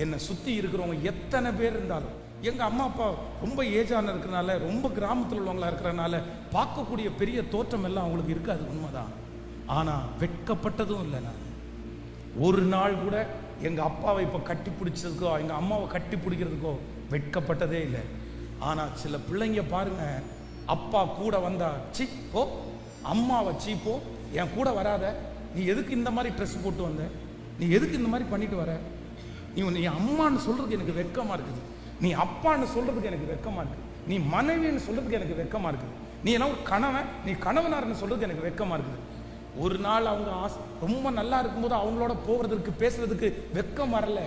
என்னை சுற்றி இருக்கிறவங்க எத்தனை பேர் இருந்தாலும், எங்கள் அம்மா அப்பா ரொம்ப ஏஜான இருக்கிறனால, ரொம்ப கிராமத்தில் உள்ளவங்களா இருக்கிறனால பார்க்கக்கூடிய பெரிய தோற்றம் எல்லாம் அவங்களுக்கு இருக்காது, உண்மைதான். ஆனால் வெட்கப்பட்டதும் இல்லை. நான் ஒரு நாள் கூட எங்கள் அப்பாவை இப்போ கட்டி பிடிச்சதுக்கோ எங்கள் அம்மாவை கட்டி பிடிக்கிறதுக்கோ வெட்கப்பட்டதே இல்லை. ஆனால் சில பிள்ளைங்க பாருங்க, அப்பா கூட வந்தா சீ போ, அம்மாவை சீ போ, என் கூட வராத, நீ எதுக்கு இந்த மாதிரி ட்ரெஸ் போட்டு வந்த, நீ எதுக்கு இந்த மாதிரி பண்ணிட்டு வர, நீ அம்மான்னு சொல்றதுக்கு எனக்கு வெட்கமா இருக்குது, நீ அப்பான்னு சொல்றதுக்கு எனக்கு வெட்கமா இருக்கு, நீ மனைவின்னு சொல்றதுக்கு எனக்கு வெட்கமா இருக்குது, நீ என்ன ஒரு கணவன், நீ கணவனார்னு சொல்றதுக்கு எனக்கு வெட்கமா இருக்குது. ஒரு நாள் அவங்க ரொம்ப நல்லா இருக்கும்போது அவங்களோட போகிறதுக்கு பேசுறதுக்கு வெட்கம் வரல.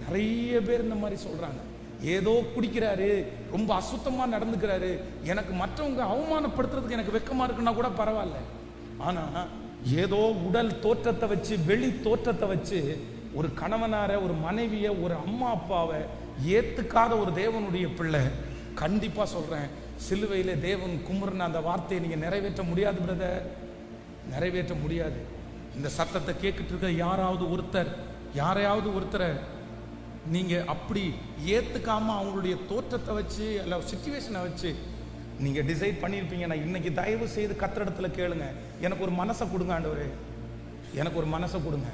நிறைய பேர் இந்த மாதிரி சொல்றாங்க. ஏதோ குடிக்கிறாரு, ரொம்ப அசுத்தமா நடந்துக்கிறாரு, எனக்கு மற்றவங்க அவமானப்படுத்துறதுக்கு எனக்கு வெட்கமா இருக்குன்னா கூட பரவாயில்ல. ஆனா ஏதோ உடல் தோற்றத்தை வச்சு, வெளி தோற்றத்தை வச்சு ஒரு கணவனார, ஒரு மனைவிய, ஒரு அம்மா அப்பாவை ஏத்துக்காத ஒரு தேவனுடைய பிள்ளை, கண்டிப்பா சொல்றேன், சிலுவையில தேவன் குமுறன அந்த வார்த்தையை நீங்க நிறைவேற்ற முடியாது பிரதர், நிறைவேற்ற முடியாது. இந்த சத்தத்தை கேட்கிட்டு இருக்க யாரையாவது ஒருத்தரை நீங்க அப்படி ஏத்துக்காம அவங்களுடைய தோற்றத்தை வச்சு அல்ல சிச்சுவேஷனை வச்சு நீங்க டிசைட் பண்ணியிருப்பீங்க. நான் இன்னைக்கு தயவு செய்து கத்திரிடத்துல கேளுங்க, எனக்கு ஒரு மனசை கொடுங்க ஆண்டவரே, எனக்கு ஒரு மனசை கொடுங்க,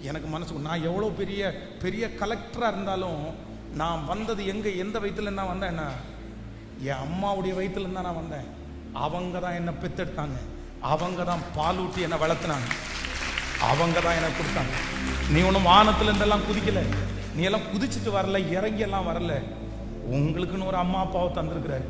எனக்கு மனசு. நான் எவ்வளோ பெரிய பெரிய கலெக்டராக இருந்தாலும் நான் வந்தது எந்த வயிற்றுல நான் வந்தேன்னா, என் அம்மாவுடைய வயிற்றுல இருந்தா நான் வந்தேன். அவங்க தான் என்னை பெத்தெடுத்தாங்க, அவங்க தான் பால் ஊட்டி என்னை வளர்த்துனாங்க, அவங்க தான் என்னை கொடுத்தாங்க. நீ ஒன்றும் வானத்துல இருந்தெல்லாம் குதிக்கல, நீ எல்லாம் குதிச்சுட்டு வரல, இறங்கி எல்லாம் வரல. உங்களுக்குன்னு ஒரு அம்மா அப்பாவை தந்திருக்கிறாரு.